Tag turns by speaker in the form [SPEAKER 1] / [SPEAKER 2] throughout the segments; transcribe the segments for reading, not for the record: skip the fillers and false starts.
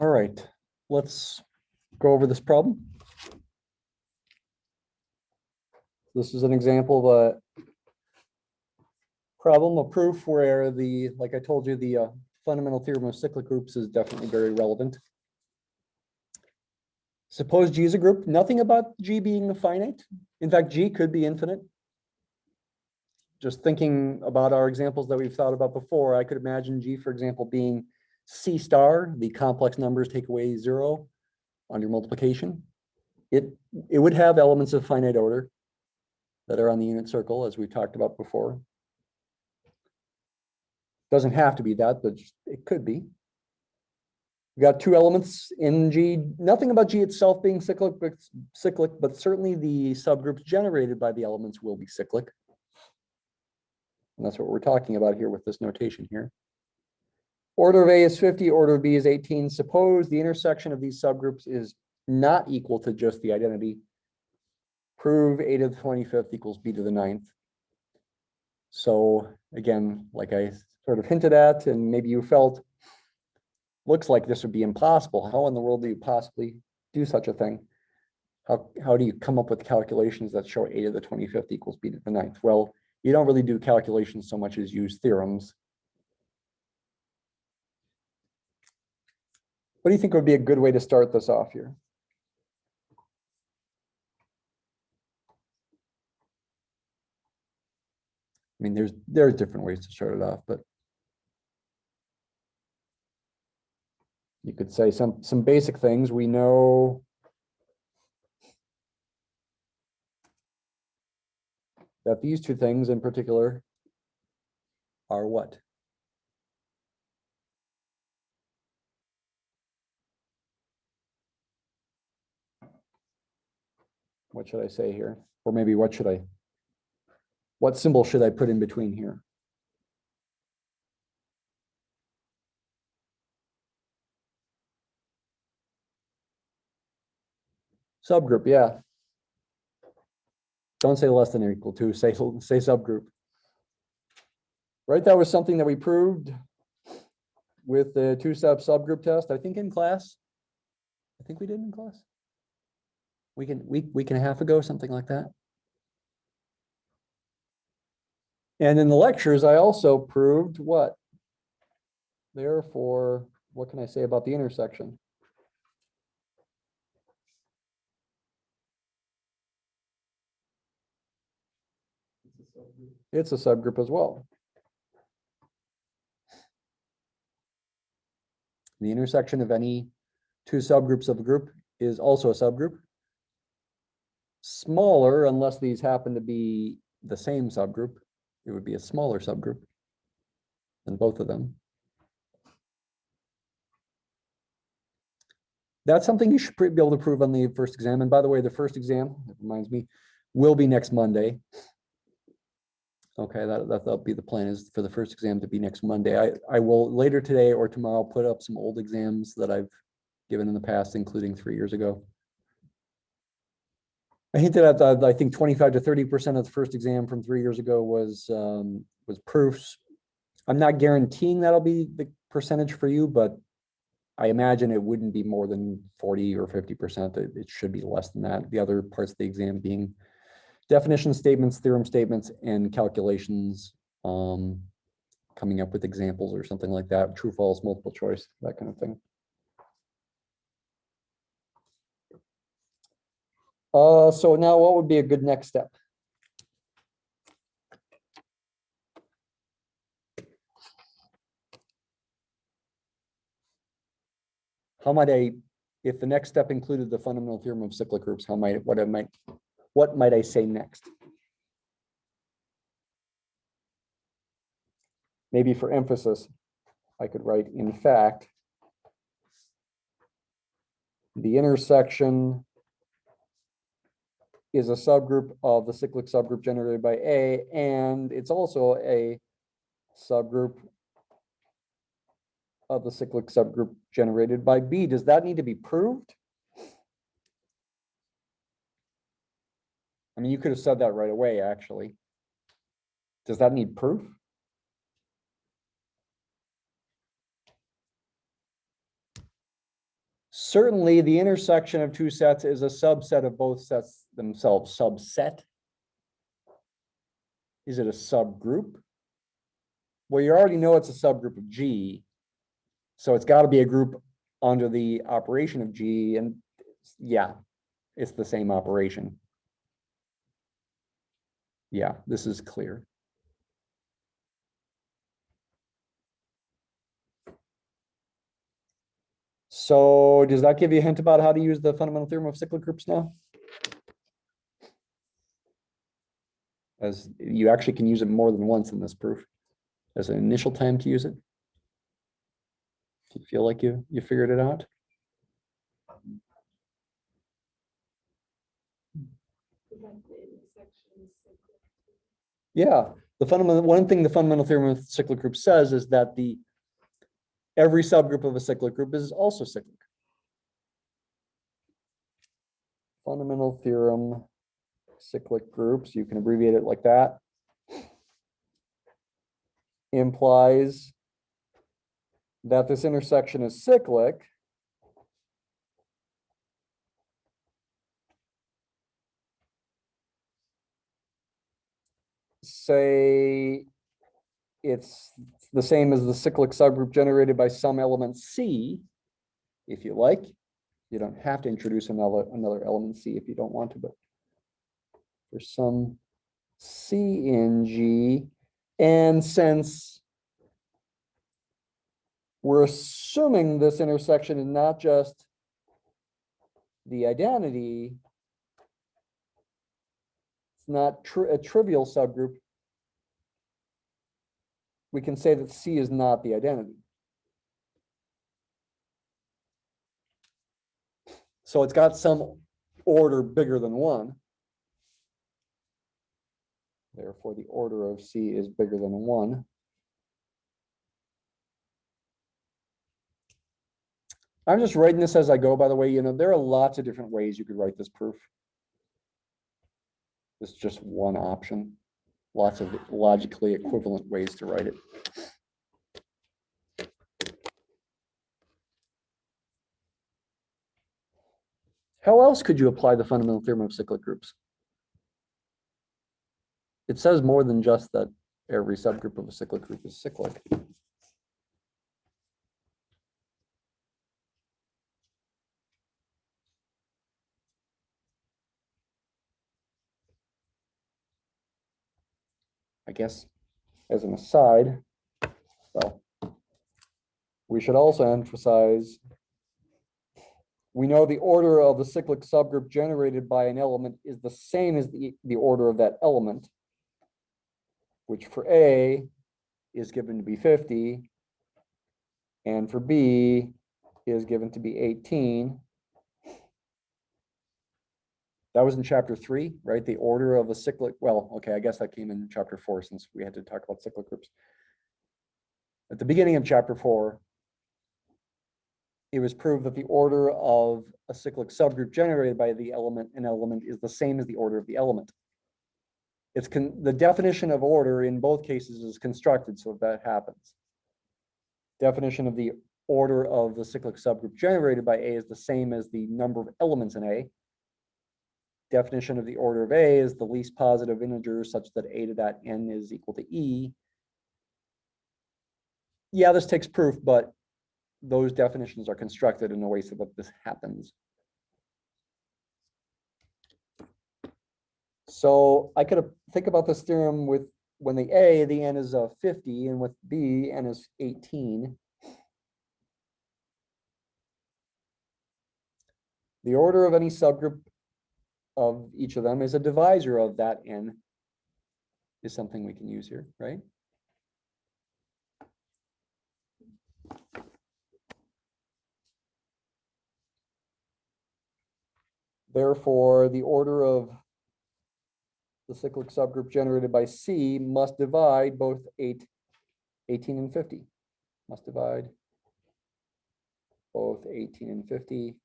[SPEAKER 1] All right, let's go over this problem. This is an example of a problem, a proof where like I told you, the fundamental theorem of cyclic groups is definitely very relevant. Suppose G is a group, nothing about G being finite. In fact, G could be infinite. Just thinking about our examples that we've thought about before, I could imagine G, for example, being C star, the complex numbers take away 0 on your multiplication. It would have elements of finite order that are on the unit circle, as we talked about before. Doesn't have to be that, but it could be. We got 2 elements in G. Nothing about G itself being cyclic, but certainly the subgroups generated by the elements will be cyclic. And that's what we're talking about here with this notation here. Order of A is 50, order of B is 18. Suppose the intersection of these subgroups is not equal to just the identity. Prove A to the 25th equals B to the 9th. So again, like I sort of hinted at, and maybe you felt, looks like this would be impossible. How in the world do you possibly do such a thing? How do you come up with calculations that show A to the 25th equals B to the 9th? Well, you don't really do calculations so much as use theorems. What do you think would be a good way to start this off here? I mean, there's different ways to start it off, but you could say some basic things. We know that these 2 things in particular are what? What should I say here? Or maybe what symbol should I put in between here? Subgroup, yeah. Don't say less than or equal to, say subgroup. Right, that was something that we proved with the 2-step subgroup test, I think in class. I think we did in class. Week and a half ago, something like that. And in the lectures, I also proved what? Therefore, what can I say about the intersection? It's a subgroup as well. The intersection of any 2 subgroups of a group is also a subgroup. Smaller, unless these happen to be the same subgroup, it would be a smaller subgroup than both of them. That's something you should be able to prove on the first exam. And by the way, the first exam, it reminds me, will be next Monday. Okay, that'll be the plan, is for the first exam to be next Monday. I will later today or tomorrow put up some old exams that I've given in the past, including 3 years ago. I hinted at that. I think 25 to 30% of the first exam from 3 years ago was proofs. I'm not guaranteeing that'll be the percentage for you, but I imagine it wouldn't be more than 40 or 50%. It should be less than that. The other parts of the exam being definition statements, theorem statements, and calculations, coming up with examples or something like that, true, false, multiple choice, that kind of thing. So now what would be a good next step? How might I, if the next step included the fundamental theorem of cyclic groups, what might I say next? Maybe for emphasis, I could write, in fact, the intersection is a subgroup of the cyclic subgroup generated by A, and it's also a subgroup of the cyclic subgroup generated by B. Does that need to be proved? I mean, you could have said that right away, actually. Does that need proof? Certainly, the intersection of two sets is a subset of both sets themselves. Subset. Is it a subgroup? Well, you already know it's a subgroup of G. So it's got to be a group under the operation of G. And yeah, it's the same operation. Yeah, this is clear. So does that give you a hint about how to use the fundamental theorem of cyclic groups now? As you actually can use it more than once in this proof as an initial time to use it. Do you feel like you figured it out? Yeah, one thing the fundamental theorem of cyclic groups says is that every subgroup of a cyclic group is also cyclic. Fundamental theorem, cyclic groups, you can abbreviate it like that, implies that this intersection is cyclic say it's the same as the cyclic subgroup generated by some element C, if you like. You don't have to introduce another element C if you don't want to, but for some C in G, and since we're assuming this intersection is not just the identity, it's not a trivial subgroup, we can say that C is not the identity. So it's got some order bigger than 1. Therefore, the order of C is bigger than 1. I'm just writing this as I go, by the way. There are lots of different ways you could write this proof. It's just one option. Lots of logically equivalent ways to write it. How else could you apply the fundamental theorem of cyclic groups? It says more than just that every subgroup of a cyclic group is cyclic. I guess as an aside, well, we should also emphasize we know the order of the cyclic subgroup generated by an element is the same as the order of that element, which for A is given to be 50, and for B is given to be 18. That was in chapter 3, right? The order of a cyclic, well, okay, I guess that came in chapter 4 since we had to talk about cyclic groups. At the beginning of chapter 4, it was proved that the order of a cyclic subgroup generated by an element is the same as the order of the element. The definition of order in both cases is constructed so that happens. Definition of the order of the cyclic subgroup generated by A is the same as the number of elements in A. Definition of the order of A is the least positive integer such that A to that n is equal to E. Yeah, this takes proof, but those definitions are constructed in a way so that this happens. So I could think about this theorem with when the n is 50, and with B, n is 18. The order of any subgroup of each of them is a divisor of that n, is something we can use here, right? Therefore, the order of the cyclic subgroup generated by C must divide both 18 and 50. Must divide both 18 and 50.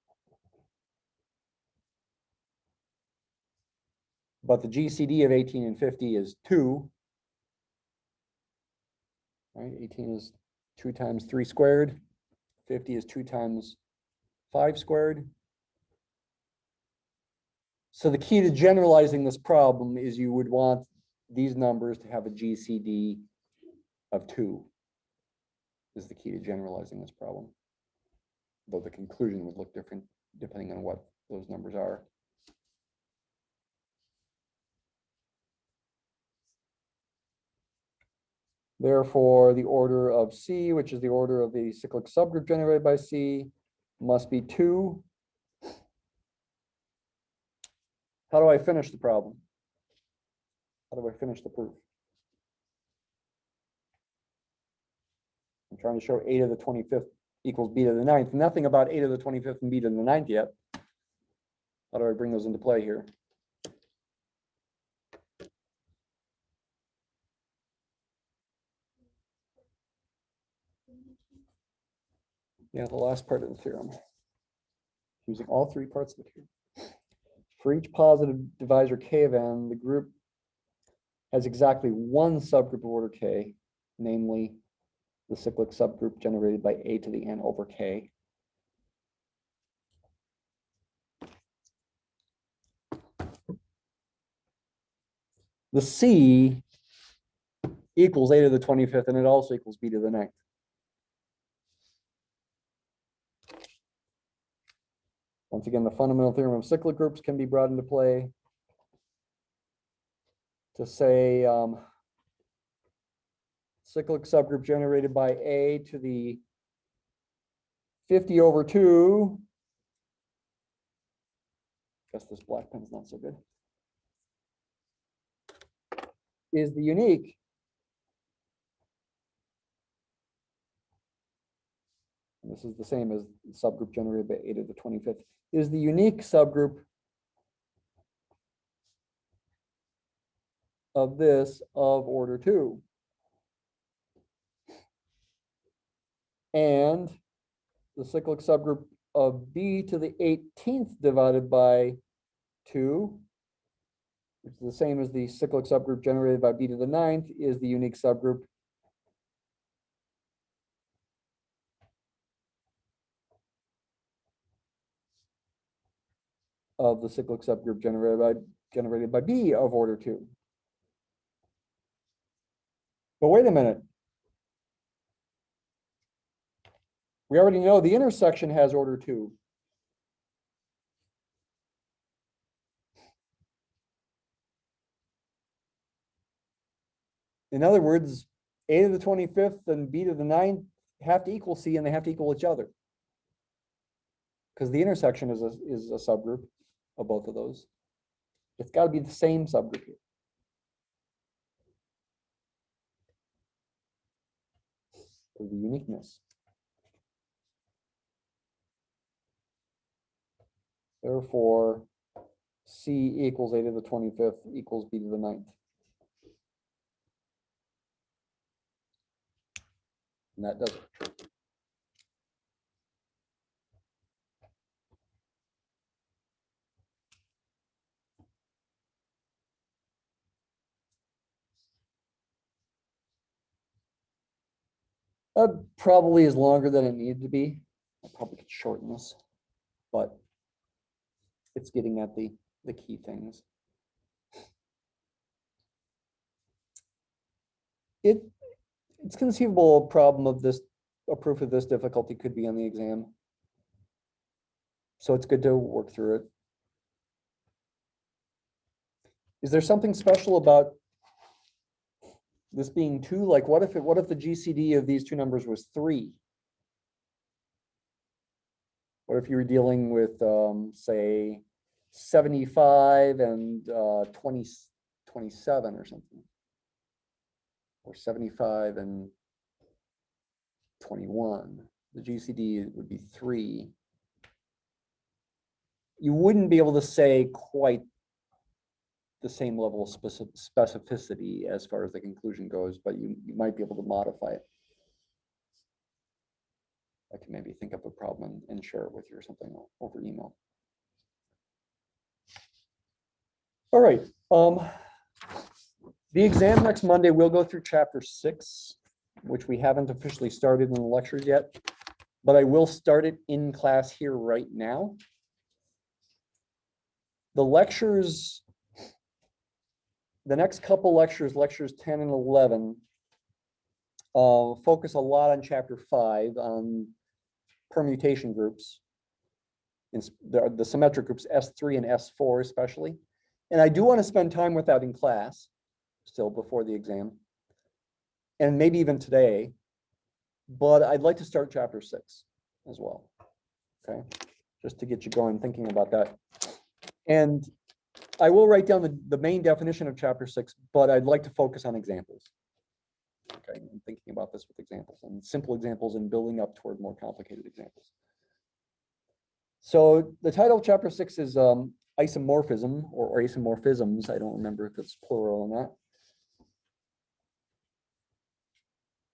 [SPEAKER 1] But the GCD of 18 and 50 is 2. Right? 18 is 2 times 3 squared. 50 is 2 times 5 squared. So the key to generalizing this problem is you would want these numbers to have a GCD of 2 is the key to generalizing this problem. Though the conclusion would look different depending on what those numbers are. Therefore, the order of C, which is the order of the cyclic subgroup generated by C, must be 2. How do I finish the problem? How do I finish the proof? I'm trying to show a to the 25th equals b to the 9th. Nothing about a to the 25th and b to the 9th yet. How do I bring those into play here? Yeah, the last part of the theorem. Using all 3 parts of the theorem. For each positive divisor k of n, the group has exactly 1 subgroup of order k, namely the cyclic subgroup generated by a to the n over k. The C equals a to the 25th, and it also equals b to the 9th. Once again, the fundamental theorem of cyclic groups can be brought into play to say cyclic subgroup generated by a to the 50 over 2. Guess this black pen's not so good. Is the unique and this is the same as the subgroup generated by a to the 25th, is the unique subgroup of this of order 2. And the cyclic subgroup of b to the 18th divided by 2, which is the same as the cyclic subgroup generated by b to the 9th, is the unique subgroup of the cyclic subgroup generated by b of order 2. But wait a minute. We already know the intersection has order 2. In other words, a to the 25th and b to the 9th have to equal c, and they have to equal each other. Because the intersection is a subgroup of both of those. It's got to be the same subgroup here. For the uniqueness. Therefore, c equals a to the 25th equals b to the 9th. And that does it. That probably is longer than it needed to be. I probably could shorten this, but it's getting at the key things. It's conceivable a problem of this, a proof of this difficulty could be on the exam. So it's good to work through it. Is there something special about this being 2? Like what if the GCD of these 2 numbers was 3? What if you were dealing with say 75 and 27 or something? Or 75 and 21. The GCD would be 3. You wouldn't be able to say quite the same level of specificity as far as the conclusion goes, but you might be able to modify it. I can maybe think up a problem and share it with you or something over email. All right. The exam next Monday, we'll go through chapter 6, which we haven't officially started in the lectures yet. but I will start it in class here right now. The lectures, the next couple lectures, lectures 10 and 11, focus a lot on chapter 5 on permutation groups. The symmetric groups S3 and S4 especially. And I do want to spend time with that in class, still before the exam, and maybe even today, but I'd like to start chapter 6 as well, okay? Just to get you going thinking about that. And I will write down the main definition of chapter 6, but I'd like to focus on examples. Okay, I'm thinking about this with examples and simple examples and building up toward more complicated examples. So the title of chapter 6 is isomorphism or isomorphisms. I don't remember if it's plural or not.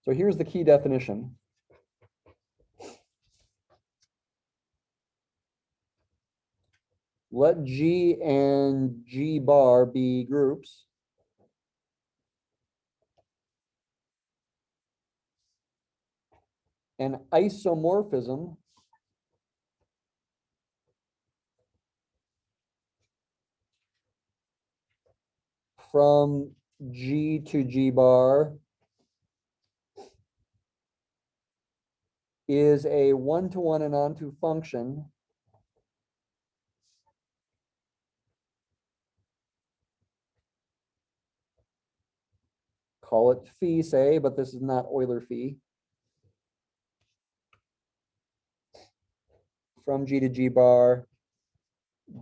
[SPEAKER 1] So here's the key definition. Let G and G bar be groups an isomorphism from G to G bar is a one-to-one and onto function call it phi, say, but this is not Euler phi, from G to G bar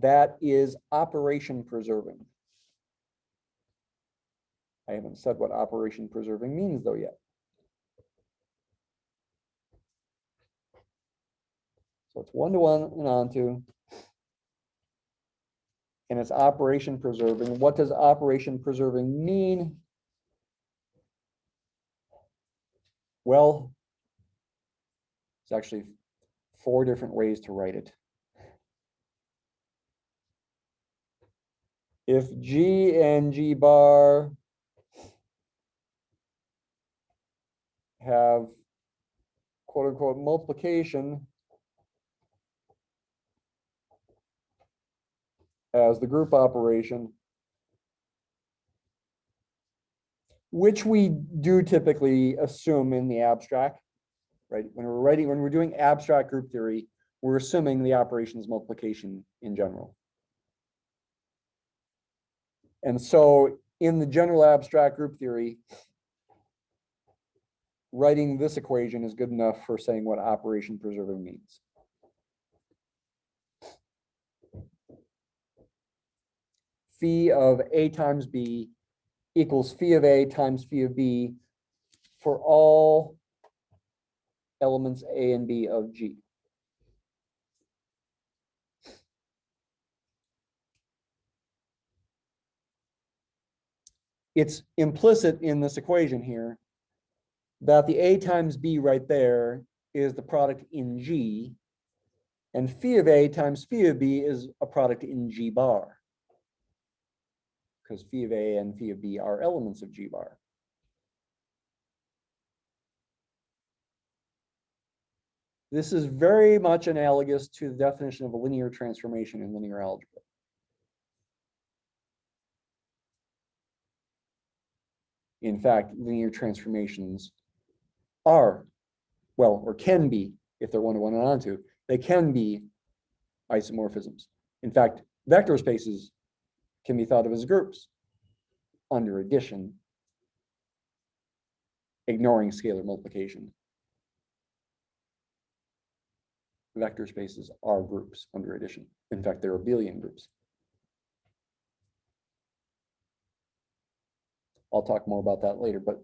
[SPEAKER 1] that is operation preserving. I haven't said what operation preserving means though yet. So it's one-to-one and onto, and it's operation preserving. What does operation preserving mean? Well, it's actually 4 different ways to write it. If G and G bar have quote unquote multiplication as the group operation, which we do typically assume in the abstract, right? When we're doing abstract group theory, we're assuming the operation is multiplication in general. And so in the general abstract group theory, writing this equation is good enough for saying what operation preserving means. Phi of A times B equals phi of A times phi of B for all elements A and B of G. It's implicit in this equation here that the A times B right there is the product in G, and phi of A times phi of B is a product in G bar, because phi of A and phi of B are elements of G bar. This is very much analogous to the definition of a linear transformation in linear algebra. In fact, linear transformations are, well, or can be, if they're one-to-one and onto, they can be isomorphisms. In fact, vector spaces can be thought of as groups under addition, ignoring scalar multiplication. Vector spaces are groups under addition. In fact, they're Abelian groups. I'll talk more about that later, but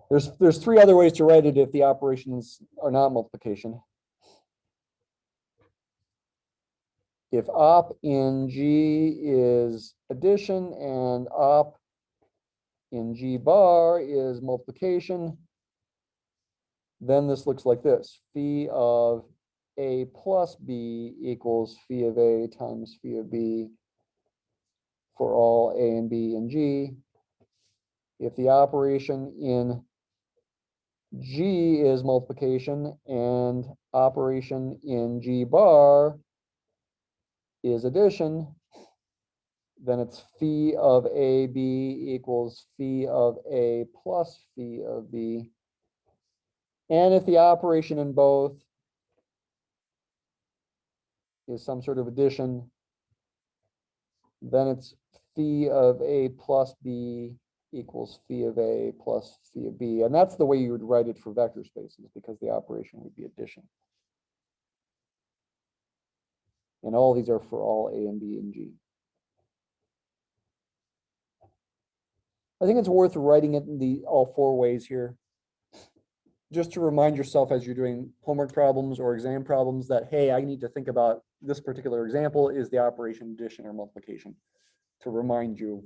[SPEAKER 1] there's 3 other ways to write it if the operations are not multiplication. If op in G is addition and op in G bar is multiplication, then this looks like this. Phi of A plus B equals phi of A times phi of B for all A and B and G. if the operation in G is multiplication and operation in G bar is addition, then it's phi of AB equals phi of A plus phi of B. And if the operation in both is some sort of addition, then it's phi of A plus B equals phi of A plus phi of B. And that's the way you would write it for vector spaces, because the operation would be addition. And all these are for all A and B and G. I think it's worth writing it in all four ways here, just to remind yourself as you're doing homework problems or exam problems that, hey, I need to think about this particular example is the operation addition or multiplication, to remind you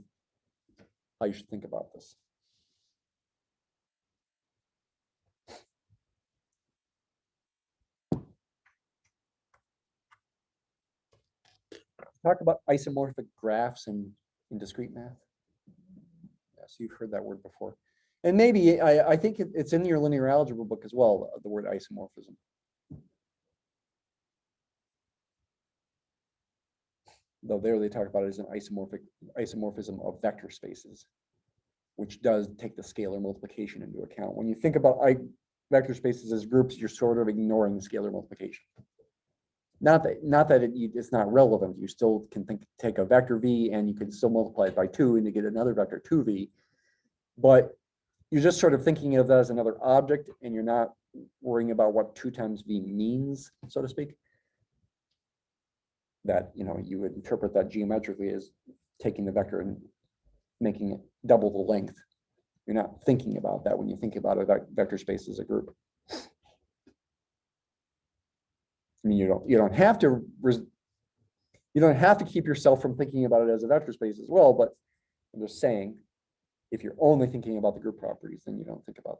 [SPEAKER 1] how you should think about this. Talk about isomorphic graphs in discrete math. Yes, you've heard that word before. And maybe, I think it's in your linear algebra book as well, the word isomorphism. Though there they talk about it as an isomorphism of vector spaces, which does take the scalar multiplication into account. When you think about vector spaces as groups, you're sort of ignoring scalar multiplication. Not that it's not relevant. You still can take a vector v and you can still multiply it by 2 and you get another vector 2v, but you're just sort of thinking of that as another object, and you're not worrying about what 2 times v means, so to speak. That, you know, you would interpret that geometrically as taking the vector and making it double the length. You're not thinking about that when you think about a vector space as a group. I mean, you don't have to keep yourself from thinking about it as a vector space as well, but I'm just saying, if you're only thinking about the group properties, then you don't think about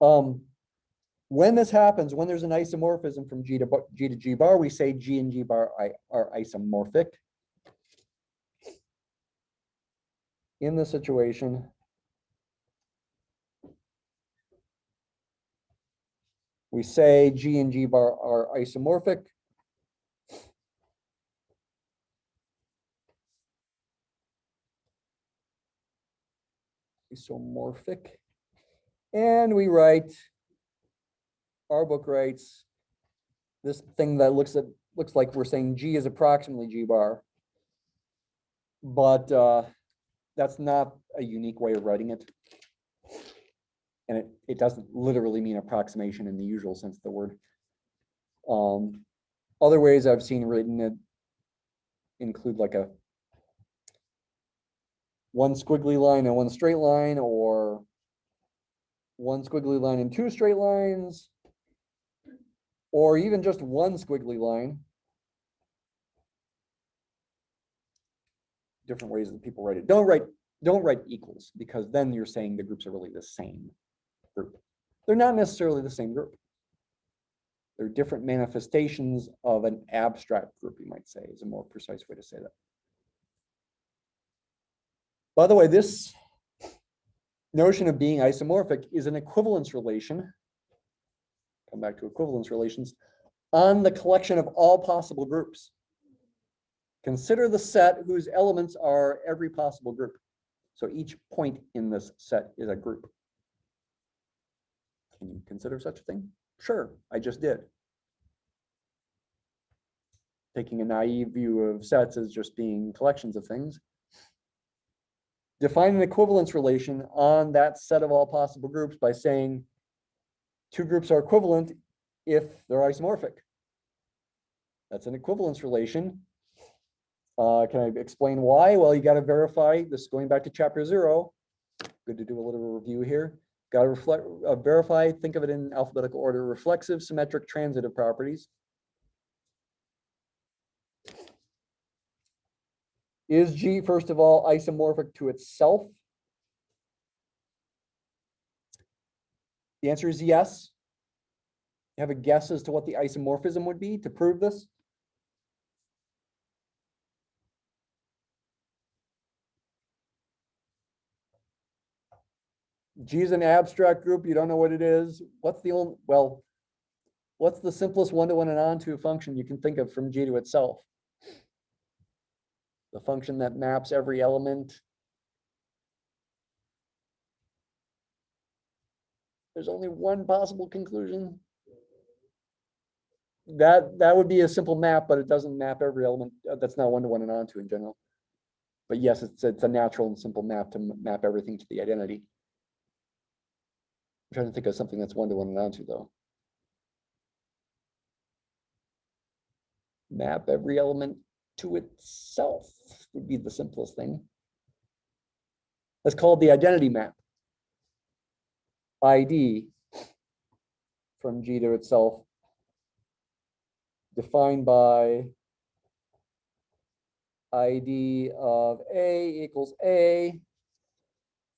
[SPEAKER 1] that. When this happens, when there's an isomorphism from G to G bar, we say G and G bar are isomorphic. In this situation, we say G and G bar are isomorphic. Isomorphic. And we write, our book writes this thing that looks like we're saying G is approximately G bar, but that's not a unique way of writing it. And it doesn't literally mean approximation in the usual sense of the word. Other ways I've seen written it include like a one squiggly line and one straight line, or one squiggly line and 2 straight lines, or even just one squiggly line. Different ways that people write it. Don't write equals, because then you're saying the groups are really the same group. They're not necessarily the same group. They're different manifestations of an abstract group, you might say, is a more precise way to say that. By the way, this notion of being isomorphic is an equivalence relation. Come back to equivalence relations on the collection of all possible groups. Consider the set whose elements are every possible group. So each point in this set is a group. Can you consider such a thing? Sure, I just did. Taking a naive view of sets as just being collections of things. Define an equivalence relation on that set of all possible groups by saying 2 groups are equivalent if they're isomorphic. That's an equivalence relation. Can I explain why? Well, you got to verify this, going back to chapter 0. Good to do a little review here. Got to verify, think of it in alphabetical order: reflexive, symmetric, transitive properties. Is G, first of all, isomorphic to itself? The answer is yes. You have a guess as to what the isomorphism would be to prove this? G is an abstract group. You don't know what it is. What's the only, well, what's the simplest one-to-one and onto function you can think of from G to itself? The function that maps every element. There's only one possible conclusion. That would be a simple map, but it doesn't map every element. That's not one-to-one and onto in general. But yes, it's a natural and simple map to map everything to the identity. I'm trying to think of something that's one-to-one and onto though. Map every element to itself would be the simplest thing. That's called the identity map. ID from G to itself, defined by ID of A equals A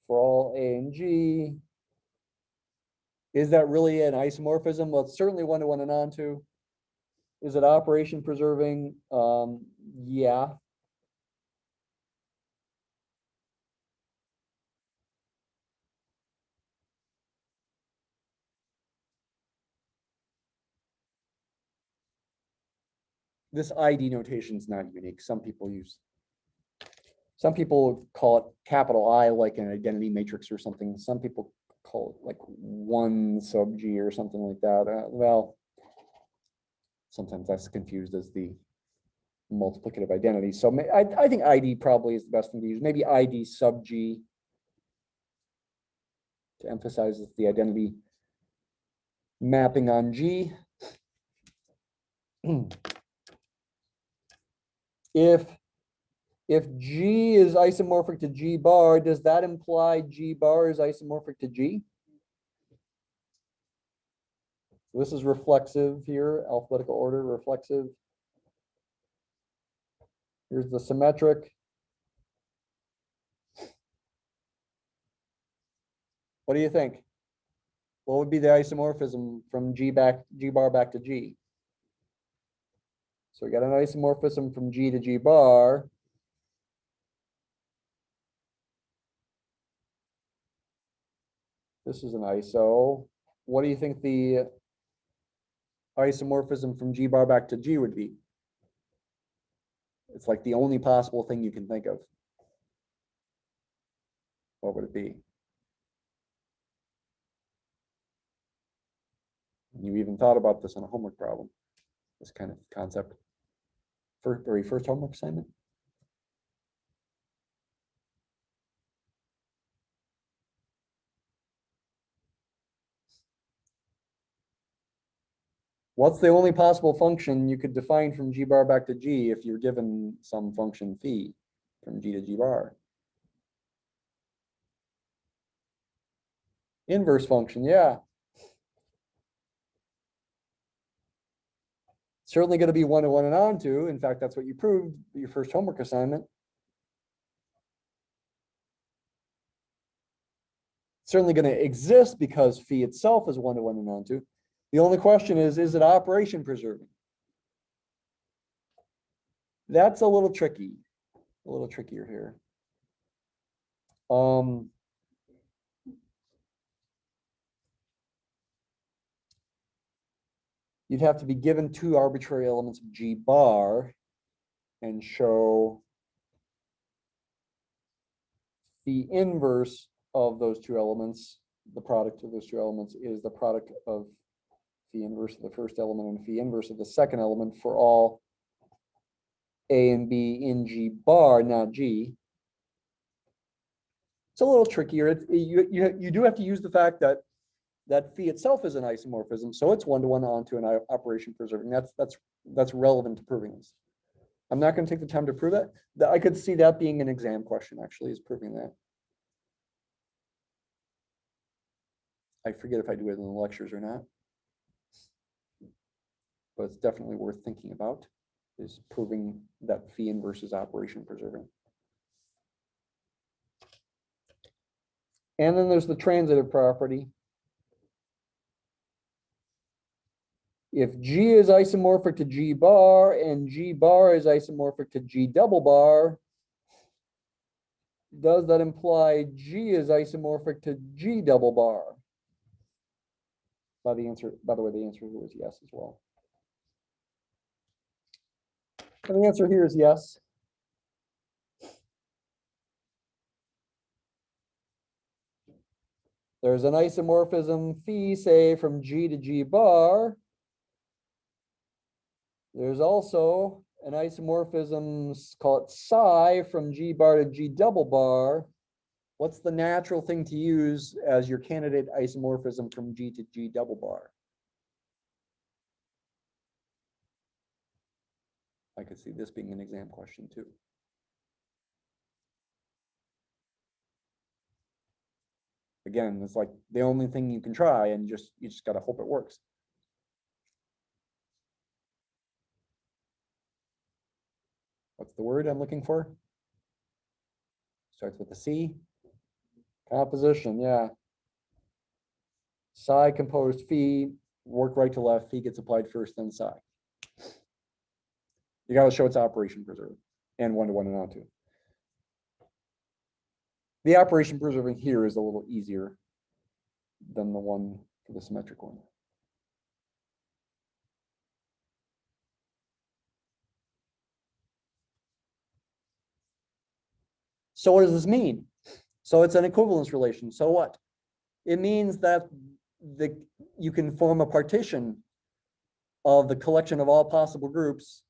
[SPEAKER 1] for all A and G. Is that really an isomorphism? Well, it's certainly one-to-one and onto. Is it operation preserving? Yeah. This ID notation is not unique. Some people call it capital I, like an identity matrix or something. Some people call it like 1 sub G or something like that. Well, sometimes that's confused as the multiplicative identity. So I think ID probably is the best thing to use. Maybe ID sub G to emphasize the identity mapping on G. If G is isomorphic to G bar, does that imply G bar is isomorphic to G? So this is reflexive here, alphabetical order, reflexive. Here's the symmetric. What do you think? What would be the isomorphism from G bar back to G? So we got an isomorphism from G to G bar. This is an iso. What do you think the isomorphism from G bar back to G would be? It's like the only possible thing you can think of. What would it be? You even thought about this on a homework problem, this kind of concept. Very first homework assignment. What's the only possible function you could define from G bar back to G if you're given some function phi from G to G bar? Inverse function, yeah. Certainly going to be one-to-one and onto. In fact, that's what you proved your first homework assignment. Certainly going to exist because phi itself is one-to-one and onto. The only question is it operation preserving? That's a little tricky, a little trickier here. You'd have to be given two arbitrary elements of G bar and show the inverse of those two elements. The product of those two elements is the product of phi inverse of the first element and phi inverse of the second element for all A and B in G bar, not G. It's a little trickier. You do have to use the fact that phi itself is an isomorphism, so it's one-to-one onto an operation preserving. That's relevant to proving this. I'm not going to take the time to prove that. I could see that being an exam question, actually, is proving that. I forget if I do it in the lectures or not. But it's definitely worth thinking about, is proving that phi inverse is operation preserving. And then there's the transitive property. If G is isomorphic to G bar and G bar is isomorphic to G double bar, does that imply G is isomorphic to G double bar? By the way, the answer here is yes as well. And the answer here is yes. There's an isomorphism phi, say, from G to G bar. There's also an isomorphism, call it psi, from G bar to G double bar. What's the natural thing to use as your candidate isomorphism from G to G double bar? I could see this being an exam question too. Again, it's like the only thing you can try, and you just gotta hope it works. What's the word I'm looking for? Starts with a C. Composition, yeah. Psi composed phi, work right to left, phi gets applied first, then psi. You gotta show it's operation preserved and one-to-one and onto. The operation preserving here is a little easier than the one for the symmetric one. So what does this mean? So it's an equivalence relation. So what? It means that you can form a partition of the collection of all possible groups.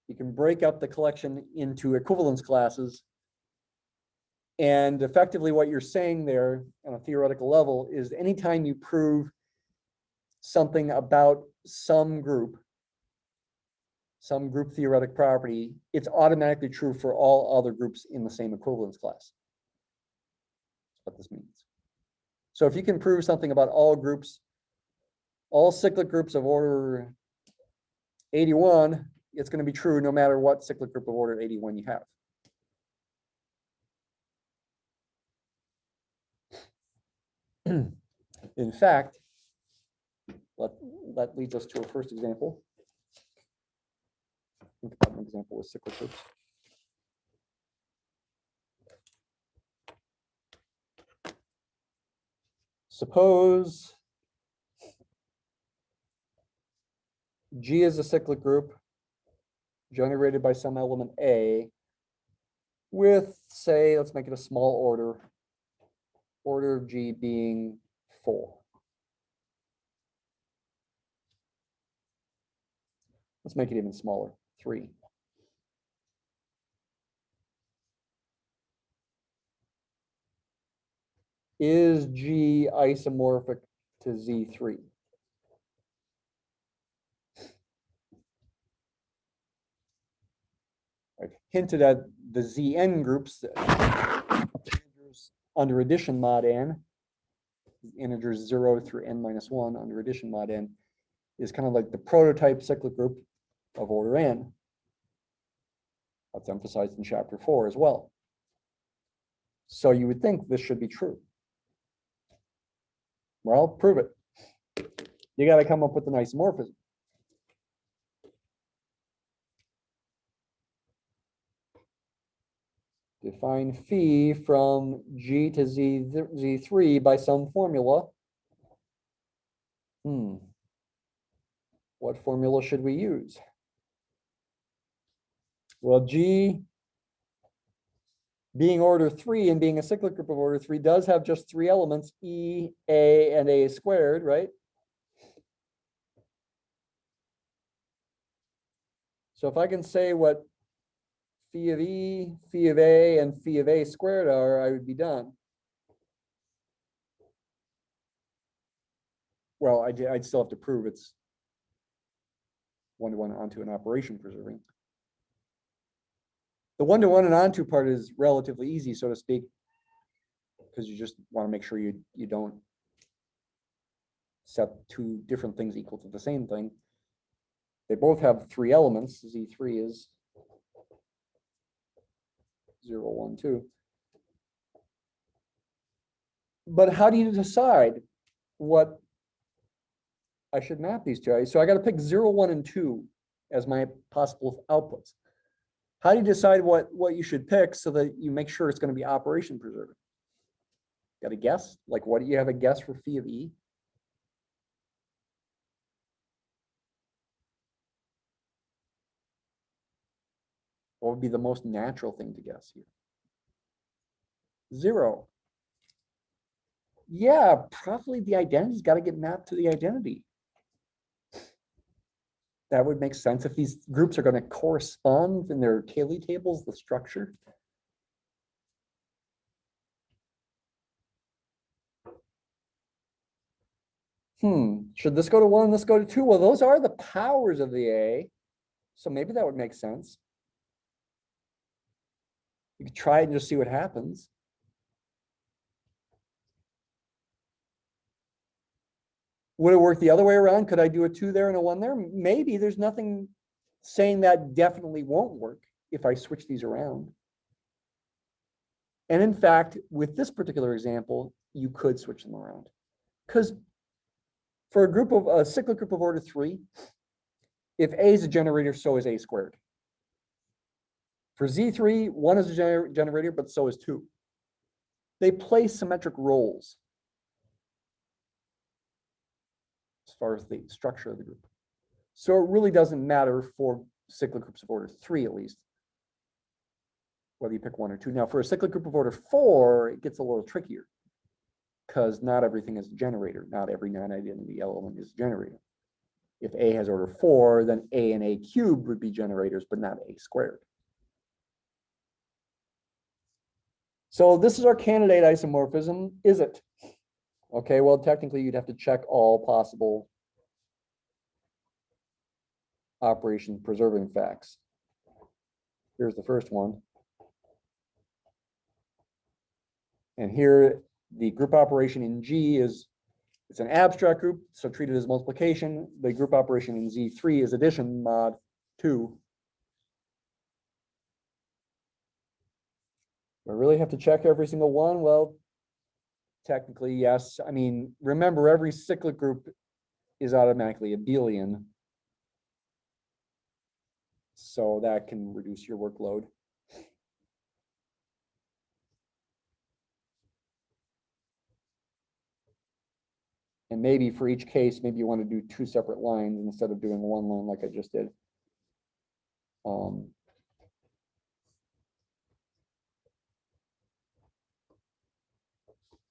[SPEAKER 1] You can break up the collection into equivalence classes. And effectively what you're saying there on a theoretical level is anytime you prove something about some group theoretic property, it's automatically true for all other groups in the same equivalence class. That's what this means. So if you can prove something about all groups, all cyclic groups of order 81, it's going to be true no matter what cyclic group of order 81 you have. In fact, that leads us to our first example. Think about an example with cyclic groups. Suppose G is a cyclic group generated by some element A with, say, let's make it a small order of G being 4. Let's make it even smaller, 3. Is G isomorphic to Z3? I've hinted at the Zn groups under addition mod n, integers 0 through n minus 1 under addition mod n, is kind of like the prototype cyclic group of order n. That's emphasized in chapter 4 as well. So you would think this should be true. Well, prove it. You got to come up with an isomorphism. Define phi from G to Z3 by some formula. What formula should we use? Well, G being order 3 and being a cyclic group of order 3 does have just 3 elements, E, A, and A squared, right? So if I can say what phi of E, phi of A, and phi of A squared are, I would be done. Well, I'd still have to prove it's one-to-one onto an operation preserving. The one-to-one and onto part is relatively easy, so to speak, because you just want to make sure you don't set 2 different things equal to the same thing. They both have 3 elements. Z3 is 0, 1, 2. But how do you decide what I should map these to? So I got to pick 0, 1, and 2 as my possible outputs. How do you decide what you should pick so that you make sure it's going to be operation preserving? Got a guess? Like, what do you have a guess for phi of E? What would be the most natural thing to guess here? 0. Yeah, probably the identity's got to get mapped to the identity. That would make sense if these groups are going to correspond in their Cayley tables, the structure. Should this go to 1, this go to 2? Well, those are the powers of the A. So maybe that would make sense. You could try it and just see what happens. Would it work the other way around? Could I do a 2 there and a 1 there? Maybe. There's nothing saying that definitely won't work if I switch these around. And in fact, with this particular example, you could switch them around. Because for a cyclic group of order 3, if A is a generator, so is A squared. For Z3, 1 is a generator, but so is 2. They play symmetric roles as far as the structure of the group. So it really doesn't matter for cyclic groups of order 3, at least, whether you pick 1 or 2. Now, for a cyclic group of order 4, it gets a little trickier because not everything is a generator. Not every non-identity element is a generator. If A has order 4, then A and A cubed would be generators, but not A squared. So this is our candidate isomorphism. Is it? Okay, well, technically, you'd have to check all possible operation preserving facts. Here's the first one. And here, the group operation in G it's an abstract group, so treated as multiplication. The group operation in Z3 is addition, mod 2. Do I really have to check every single one? Well, technically, yes. I mean, remember, every cyclic group is automatically abelian. So that can reduce your workload. And maybe for each case, maybe you want to do 2 separate lines instead of doing 1 line like I just did.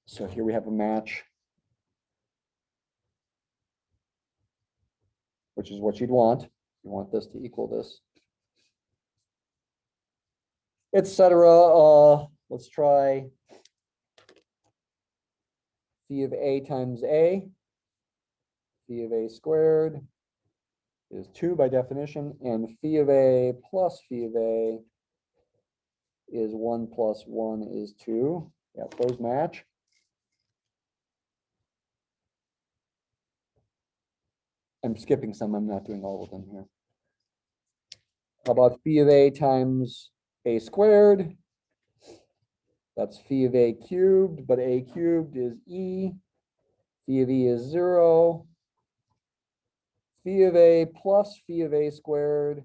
[SPEAKER 1] So here we have a match, which is what you'd want. You want this to equal this, etc. Let's try phi of A times A. Phi of A squared is 2 by definition, and phi of A plus phi of A is 1 plus 1 is 2. Yeah, those match. I'm skipping some. I'm not doing all of them here. How about phi of A times A squared? That's phi of A cubed, but A cubed is E. Phi of E is 0. Phi of A plus phi of A squared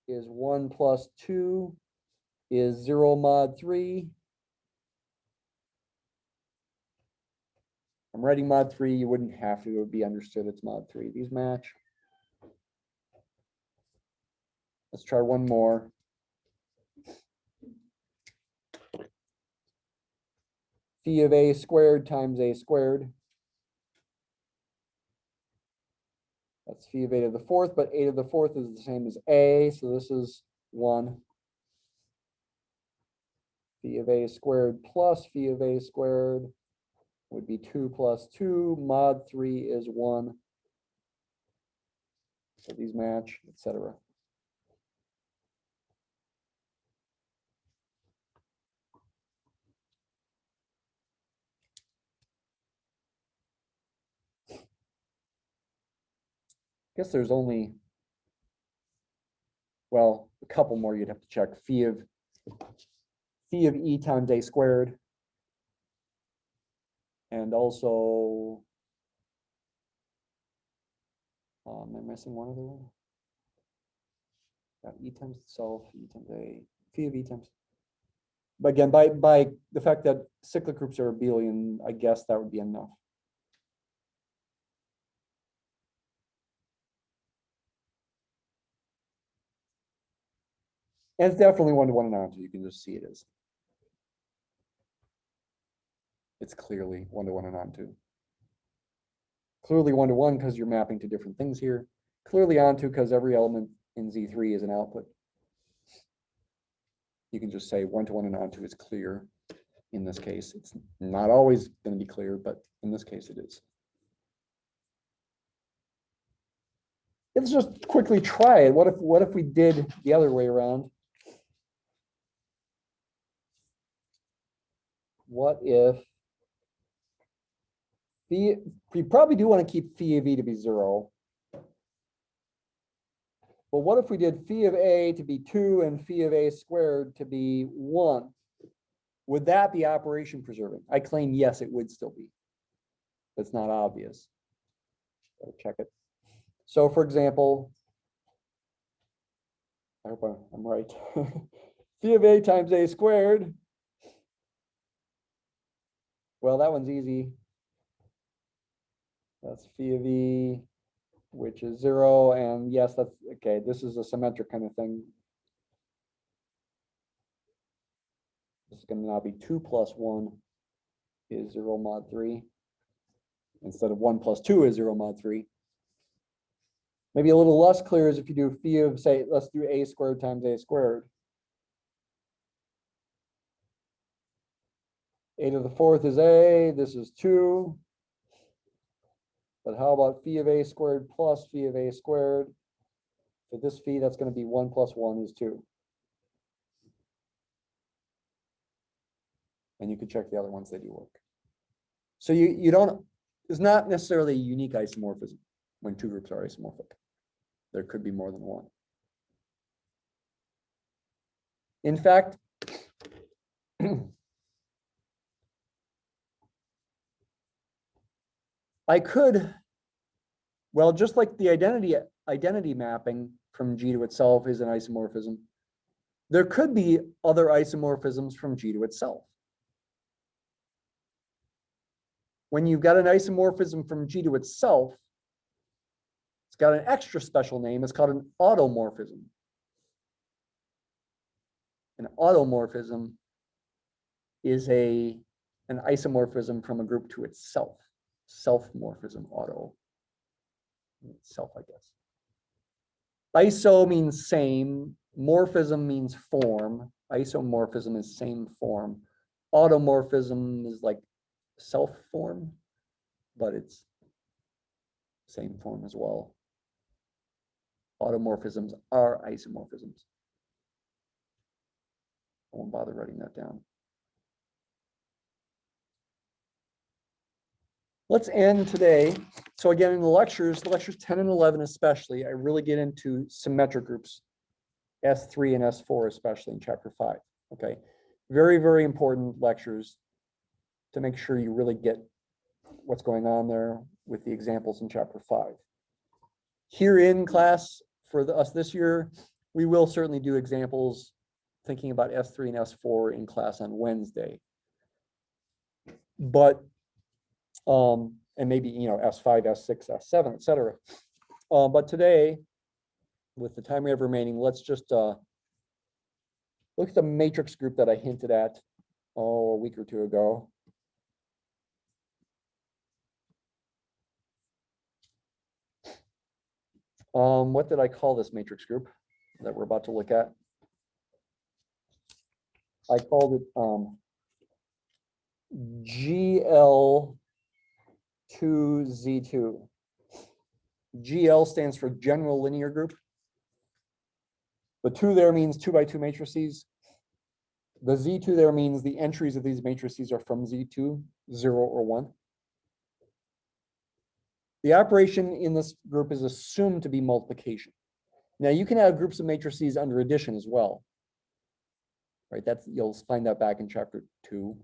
[SPEAKER 1] is 1 plus 2 is 0 mod 3. I'm writing mod 3. You wouldn't have to. It would be understood it's mod 3. These match. Let's try one more. Phi of A squared times A squared. That's phi of A to the 4th, but A to the 4th is the same as A, so this is 1. Phi of A squared plus phi of A squared would be 2 plus 2. Mod 3 is 1. So these match, etc. Guess there's only, well, a couple more you'd have to check. Phi of E times A squared. And also, am I missing one other one? E times itself, E times A, phi of E times. But again, by the fact that cyclic groups are abelian, I guess that would be enough. And it's definitely one-to-one and onto. You can just see it as. It's clearly one-to-one and onto. Clearly one-to-one because you're mapping to different things here. Clearly onto because every element in Z3 is an output. You can just say one-to-one and onto is clear. In this case, it's not always going to be clear, but in this case it is. Let's just quickly try it. What if we did the other way around? What if phi, we probably do want to keep phi of E to be 0. But what if we did phi of A to be 2 and phi of A squared to be 1? Would that be operation preserving? I claim yes, it would still be. It's not obvious. Gotta check it. So for example, I hope I'm right. Phi of A times A squared. Well, that one's easy. That's phi of E, which is 0. And yes, that's okay. This is a symmetric kind of thing. This is going to now be 2 plus 1 is 0 mod 3. Instead of 1 plus 2 is 0 mod 3. Maybe a little less clear is if you do phi of, say, let's do A squared times A squared. A to the 4th is A. This is 2. But how about phi of A squared plus phi of A squared? For this phi, that's going to be 1 plus 1 is 2. And you can check the other ones, they do work. So you don't, it's not necessarily a unique isomorphism when two groups are isomorphic. There could be more than one. In fact, I could, well, just like the identity mapping from G to itself is an isomorphism, there could be other isomorphisms from G to itself. When you've got an isomorphism from G to itself, it's got an extra special name. It's called an automorphism. An automorphism is an isomorphism from a group to itself. Self-morphism, auto. Self, I guess. Iso means same. Morphism means form. Isomorphism is same form. Automorphism is like self form, but it's same form as well. Automorphisms are isomorphisms. I won't bother writing that down. Let's end today. So again, in the lectures 10 and 11 especially, I really get into symmetric groups, S3 and S4 especially in chapter 5. Okay, very, very important lectures to make sure you really get what's going on there with the examples in chapter 5. Here in class for us this year, we will certainly do examples thinking about S3 and S4 in class on Wednesday. But and maybe, you know, S5, S6, S7, etc. But today, with the time we have remaining, let's just look at the matrix group that I hinted at, a week or two ago. What did I call this matrix group that we're about to look at? I called it GL2Z2. GL stands for general linear group. The 2 there means 2 by 2 matrices. The Z2 there means the entries of these matrices are from Z2, 0 or 1. The operation in this group is assumed to be multiplication. Now you can have groups of matrices under addition as well. Right, you'll find that back in chapter 2.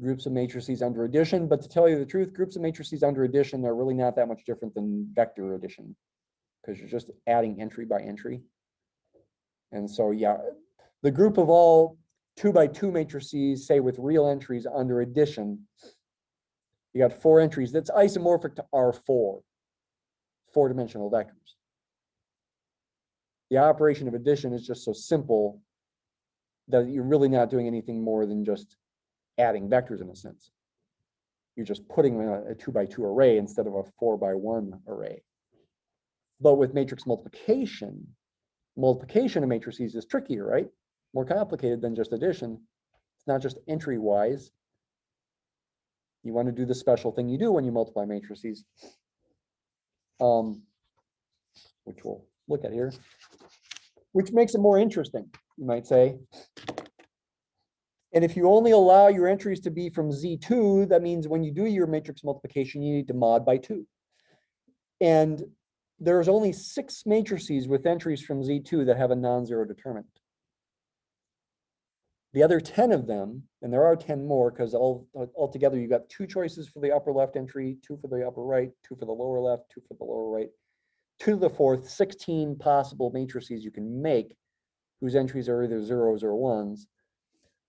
[SPEAKER 1] Groups of matrices under addition, but to tell you the truth, groups of matrices under addition are really not that much different than vector addition. because you're just adding entry by entry. And so, yeah, the group of all 2 by 2 matrices, say with real entries under addition, you got 4 entries. That's isomorphic to R4, 4-dimensional vectors. The operation of addition is just so simple that you're really not doing anything more than just adding vectors in a sense. You're just putting a 2 by 2 array instead of a 4 by 1 array. But with matrix multiplication of matrices is trickier, right? More complicated than just addition. It's not just entry-wise. You want to do the special thing you do when you multiply matrices, which we'll look at here, which makes it more interesting, you might say. And if you only allow your entries to be from Z2, that means when you do your matrix multiplication, you need to mod by 2. And there's only 6 matrices with entries from Z2 that have a non-zero determinant. The other 10 of them, and there are 10 more because altogether you've got 2 choices for the upper left entry, 2 for the upper right, 2 for the lower left, 2 for the lower right, 2 to the 4th, 16 possible matrices you can make whose entries are either zeros or ones,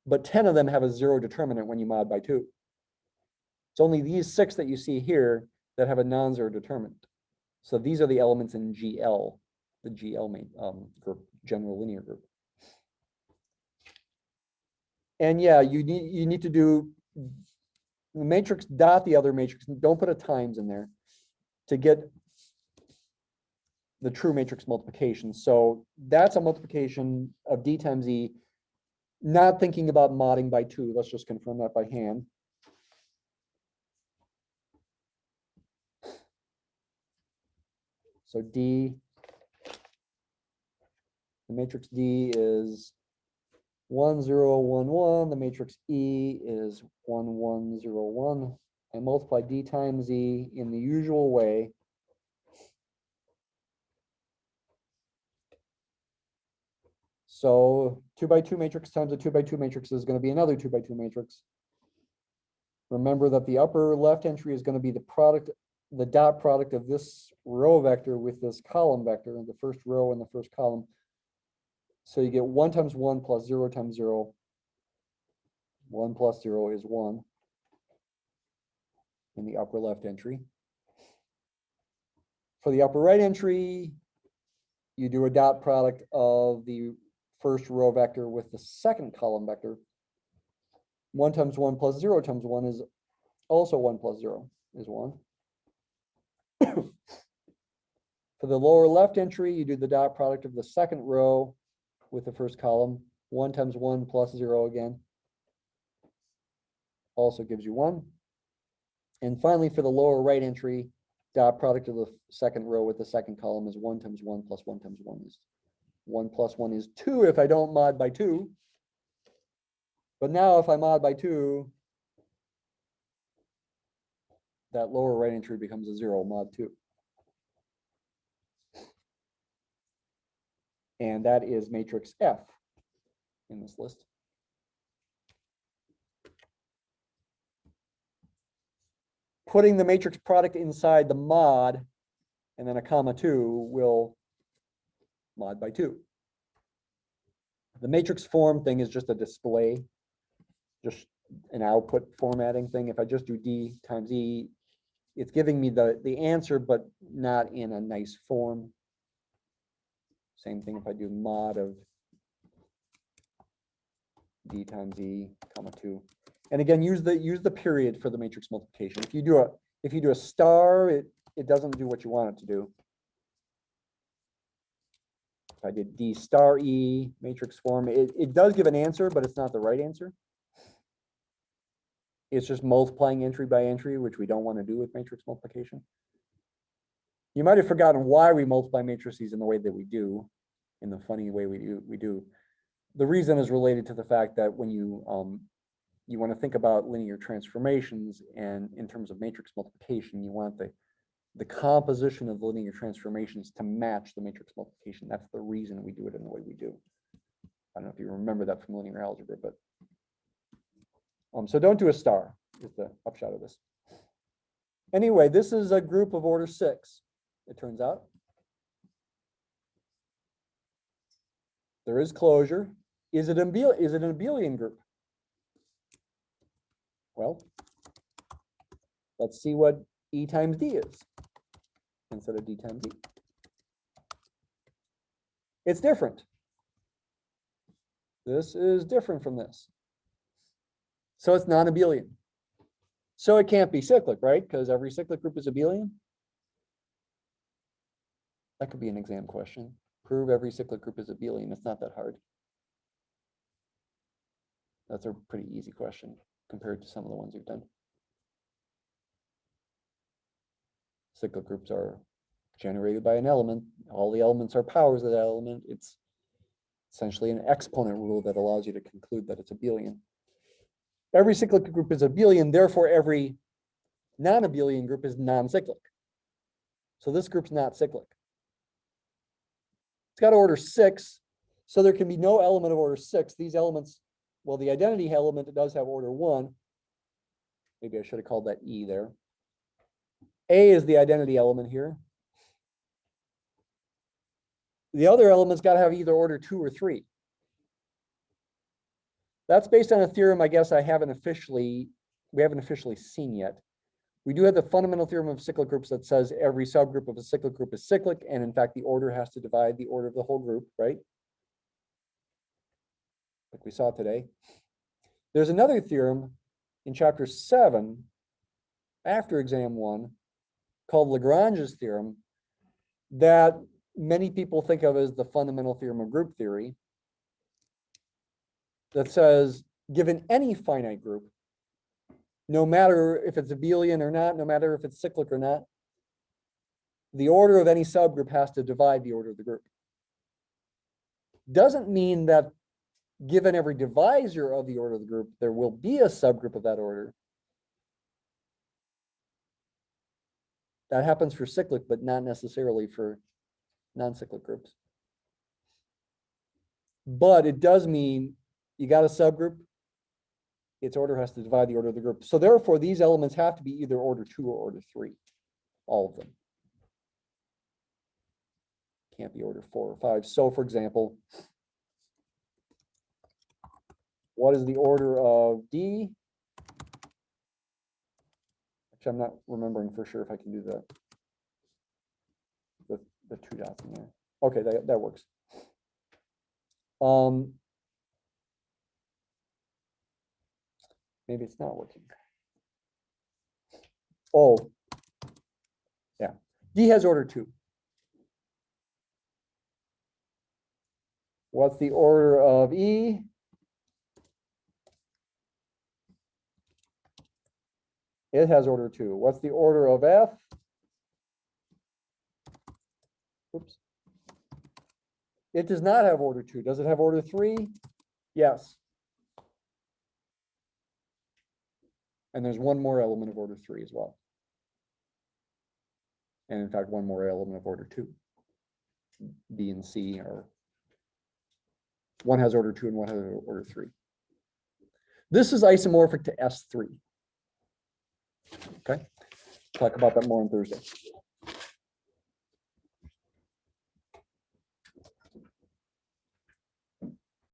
[SPEAKER 1] but 10 of them have a 0 determinant when you mod by 2. It's only these 6 that you see here that have a non-zero determinant. So these are the elements in GL, the GL group, general linear group. And yeah, you need to do the matrix dot the other matrix. Don't put a times in there to get the true matrix multiplication. So that's a multiplication of D times E, not thinking about modding by 2. Let's just confirm that by hand. So D, the matrix D is 1, 0, 1, 1. The matrix E is 1, 1, 0, 1. I multiply D times E in the usual way. So 2 by 2 matrix times a 2 by 2 matrix is going to be another 2 by 2 matrix. Remember that the upper left entry is going to be the product, the dot product of this row vector with this column vector, the first row and the first column. So you get 1 times 1 plus 0 times 0. 1 plus 0 is 1 in the upper left entry. For the upper right entry, you do a dot product of the first row vector with the second column vector. 1 times 1 plus 0 times 1 is also 1 plus 0 is 1. For the lower left entry, you do the dot product of the second row with the first column. 1 times 1 plus 0 again also gives you 1. And finally, for the lower right entry, dot product of the second row with the second column is 1 times 1 plus 1 times 1 is 1 plus 1 is 2 if I don't mod by 2. But now if I mod by 2, that lower right entry becomes a 0 mod 2. And that is matrix F in this list. Putting the matrix product inside the mod and then a comma 2 will mod by 2. The matrix form thing is just a display, just an output formatting thing. If I just do D times E, it's giving me the answer, but not in a nice form. Same thing if I do mod of D times E, comma 2. And again, use the period for the matrix multiplication. If you do a star, it doesn't do what you want it to do. If I did D star E matrix form, it does give an answer, but it's not the right answer. It's just multiplying entry by entry, which we don't want to do with matrix multiplication. You might have forgotten why we multiply matrices in the way that we do, in the funny way we do. The reason is related to the fact that when you want to think about linear transformations, and in terms of matrix multiplication, you want the composition of the linear transformations to match the matrix multiplication. That's the reason we do it in the way we do. I don't know if you remember that from linear algebra, but so don't do a star is the upshot of this. Anyway, this is a group of order 6, it turns out. There is closure. Is it an abelian group? Well, let's see what E times D is instead of D times E. It's different. This is different from this. So it's non-abelian. So it can't be cyclic, right? Because every cyclic group is abelian. That could be an exam question. Prove every cyclic group is abelian. It's not that hard. That's a pretty easy question compared to some of the ones you've done. Cyclic groups are generated by an element. All the elements are powers of that element. It's essentially an exponent rule that allows you to conclude that it's abelian. Every cyclic group is abelian, therefore every non-abelian group is non-cyclic. So this group's not cyclic. It's got order 6, so there can be no element of order 6. These elements, well, the identity element does have order 1. Maybe I should have called that E there. A is the identity element here. The other elements got to have either order 2 or 3. That's based on a theorem I guess we haven't officially seen yet. We do have the fundamental theorem of cyclic groups that says every subgroup of a cyclic group is cyclic, and in fact the order has to divide the order of the whole group, right? Like we saw today. There's another theorem in chapter 7 after exam 1 called Lagrange's theorem that many people think of as the fundamental theorem of group theory, that says given any finite group, no matter if it's abelian or not, no matter if it's cyclic or not, the order of any subgroup has to divide the order of the group. Doesn't mean that given every divisor of the order of the group, there will be a subgroup of that order. That happens for cyclic, but not necessarily for non-cyclic groups. But it does mean you got a subgroup, its order has to divide the order of the group. So therefore, these elements have to be either order 2 or order 3, all of them. Can't be order 4 or 5. So for example, what is the order of D? Actually, I'm not remembering for sure if I can do that. The 2 dots in there. Okay, that works. Maybe it's not working. Oh, yeah. D has order 2. What's the order of E? It has order 2. What's the order of F? Oops. It does not have order 2. Does it have order 3? Yes. And there's one more element of order 3 as well. And in fact, one more element of order 2. B and C are, one has order 2 and one has order 3. This is isomorphic to S3. Okay, talk about that more on Thursday.